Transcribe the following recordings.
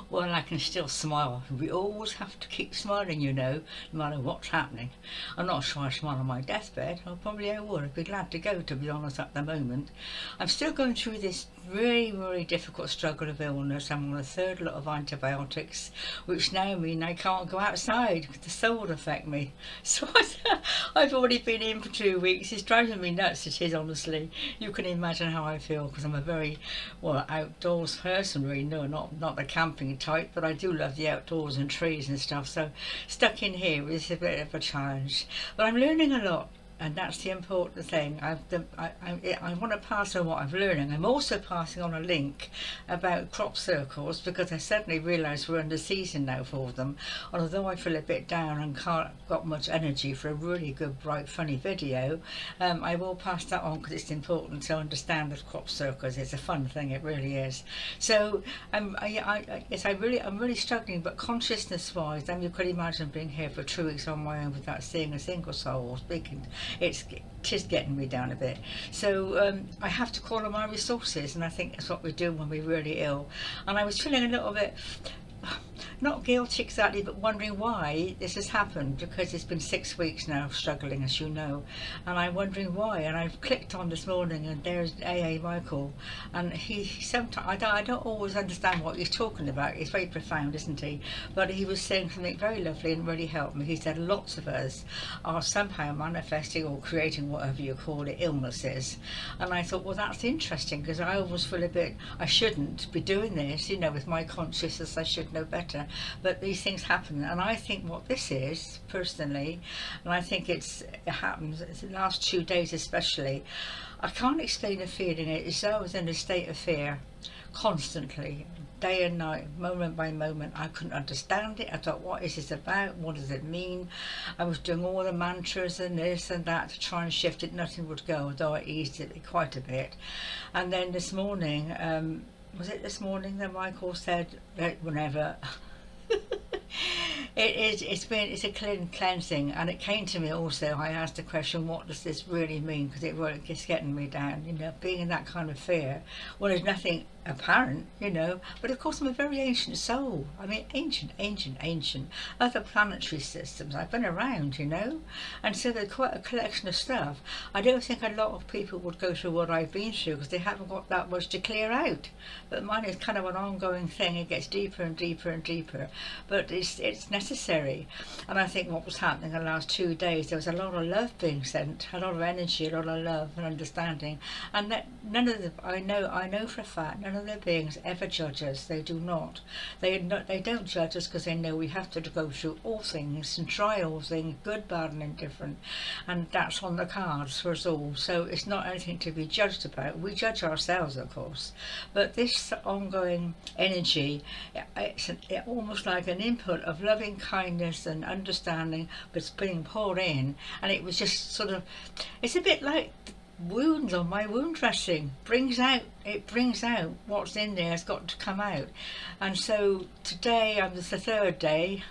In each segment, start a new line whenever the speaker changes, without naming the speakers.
Well, I can still smile. We always have to keep smiling, you know, no matter what's happening. I'm not sure I smile on my deathbed. I would. I'd be glad to go, to be honest, at the moment. I'm still going through this really, really difficult struggle of illness. I'm on a third lot of antibiotics, which now mean I can't go outside because the sun would affect me. So I've already been in for 2 weeks. It's driving me nuts, it is, honestly. You can imagine how I feel because I'm a very, well, outdoors person, really. No, not the camping type, but I do love the outdoors and trees and stuff. So stuck in here is a bit of a challenge. But I'm learning a lot, and that's the important thing. I want to pass on what I'm learning. I'm also passing on a link about crop circles because I suddenly realise we're in the season now for them. And although I feel a bit down and can't got much energy for a really good, bright, funny video, I will pass that on because it's important to understand the crop circles. It's a fun thing, it really is. So yes, I'm really struggling, but consciousness-wise, then you could imagine being here for 2 weeks on my own without seeing a single soul or speaking. It's just getting me down a bit. So I have to call on my resources, and I think that's what we do when we're really ill. And I was feeling a little bit, not guilty exactly, but wondering why this has happened, because it's been 6 weeks now of struggling, as you know, and I'm wondering why. And I've clicked on this morning, and there's AA Michael, and he sometimes I don't always understand what he's talking about. He's very profound, isn't he? But he was saying something very lovely and really helped me. He said lots of us are somehow manifesting or creating, whatever you call it, illnesses. And I thought, well, that's interesting, because I always feel a bit I shouldn't be doing this, you know, with my consciousness. I should know better, but these things happen. And I think what this is personally, and I think it happens the last 2 days especially, I can't explain the feeling. It's though I was in a state of fear constantly, day and night, moment by moment. I couldn't understand it. I thought, what is this about? What does it mean? I was doing all the mantras and this and that to try and shift it. Nothing would go, although I eased it quite a bit. And then this morning, was it this morning that Michael said that whenever it's a cleansing, and it came to me also. I asked the question, what does this really mean? Because it's getting me down, you know, being in that kind of fear. Well, there's nothing apparent, you know, but of course I'm a very ancient soul. I mean, ancient. Other planetary systems, I've been around, you know, and so there's quite a collection of stuff. I don't think a lot of people would go through what I've been through because they haven't got that much to clear out. But mine is kind of an ongoing thing. It gets deeper and deeper and deeper, but it's necessary. And I think what was happening the last 2 days, there was a lot of love being sent, a lot of energy, a lot of love and understanding, and that none of them, I know for a fact, none of their beings ever judge us. They do not. They don't judge us because they know we have to go through all things and try all things, good, bad and indifferent, and that's on the cards for us all. So it's not anything to be judged about. We judge ourselves, of course, but this ongoing energy, it's almost like an input of loving kindness and understanding, but it's being poured in, and it was just sort of, it's a bit like wounds on my wound dressing. It brings out what's in there. Has got to come out. And so today, on the third day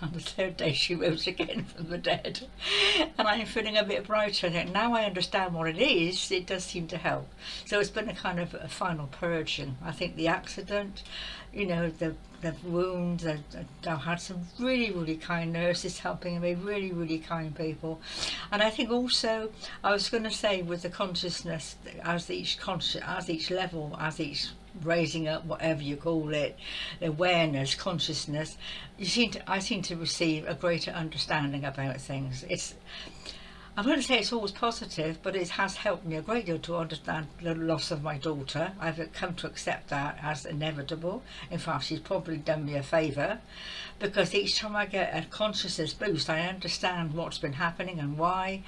she rose again from the dead, and I'm feeling a bit brighter. I think now I understand what it is. It does seem to help. So it's been a kind of a final purging. I think the accident, you know, the wounds, I've had some really kind nurses helping me, really kind people. And I think also, I was going to say, with the consciousness, as each level, as each raising up, whatever you call it, awareness, consciousness, I seem to receive a greater understanding about things. I wouldn't say it's always positive, but it has helped me a great deal to understand the loss of my daughter. I've come to accept that as inevitable. In fact, she's probably done me a favour, because each time I get a consciousness boost, I understand what's been happening and why,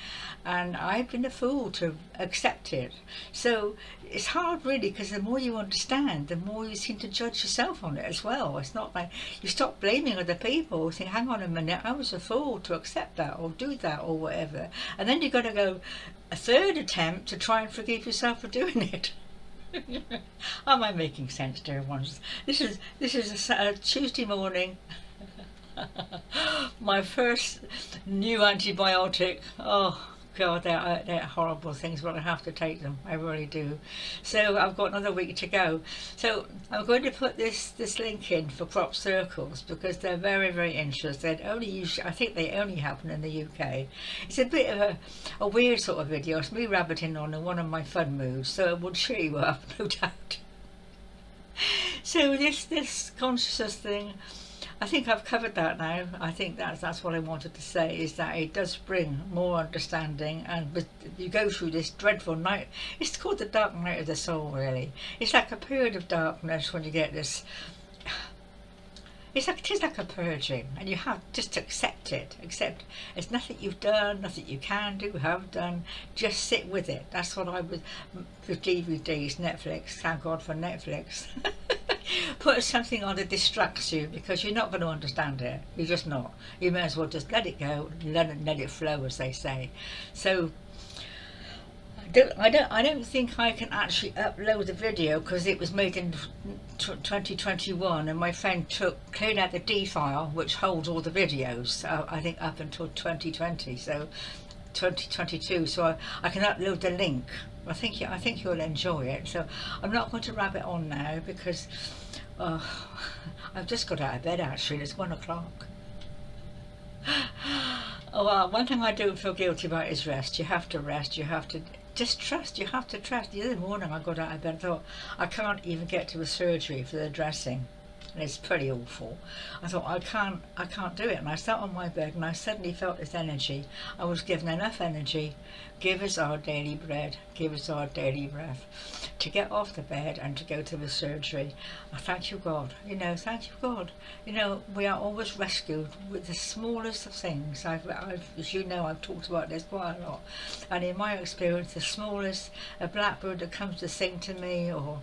and I've been a fool to accept it. So it's hard, really, because the more you understand, the more you seem to judge yourself on it as well. It's not like you stop blaming other people. You think, hang on a minute, I was a fool to accept that or do that or whatever. And then you've got to go a third attempt to try and forgive yourself for doing it. Am I making sense, dear ones? This is a Tuesday morning. My first new antibiotic. Oh God, they're horrible things, but I have to take them. I really do. So I've got another week to go. So I'm going to put this link in for crop circles because they're very interesting. I think they only happen in the UK. It's a bit of a weird sort of video. It's me rabbiting on in one of my fun moods, so it will cheer you up, no doubt. So this consciousness thing, I think I've covered that now. I think that's what I wanted to say, is that it does bring more understanding, and you go through this dreadful night. It's called the dark night of the soul, really. It's like a period of darkness when you get this. It is like a purging, and you have just to accept it. Accept it's nothing you've done, nothing you can do, have done. Just sit with it. That's what I would with DVDs, Netflix. Thank God for Netflix. Put something on that distracts you, because you're not going to understand it. You're just not. You may as well just let it go, let it flow, as they say. So I don't think I can actually upload the video because it was made in 2021, and my friend cleared out the D file which holds all the videos. I think up until 2020, so 2022. So I can upload the link. I think you'll enjoy it. So I'm not going to wrap it on now because I've just got out of bed actually. It's 1 o'clock. Oh, well, one thing I don't feel guilty about is rest. You have to rest. You have to just trust. You have to trust. The other morning I got out of bed and thought I can't even get to the surgery for the dressing. And it's pretty awful. I thought I can't do it, and I sat on my bed and I suddenly felt this energy. I was given enough energy. Give us our daily bread, give us our daily breath, to get off the bed and to go to the surgery. I thank you God, thank you God. We are always rescued with the smallest of things. I've as you know, I've talked about this quite a lot, and in my experience, the smallest, a blackbird that comes to sing to me, or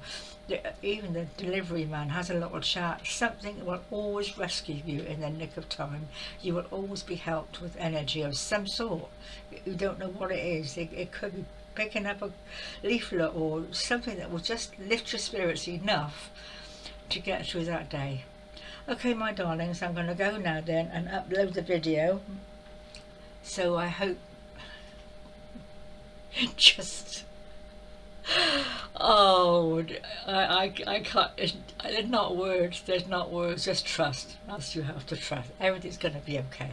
even the delivery man has a little chat, something will always rescue you in the nick of time. You will always be helped with energy of some sort. You don't know what it is. It could be picking up a leaflet or something that will just lift your spirits enough to get through that day. Okay, my darlings, I'm going to go now then and upload the video. So I hope just oh, I can't, there's not words, just trust. That's, you have to trust. Everything's going to be okay.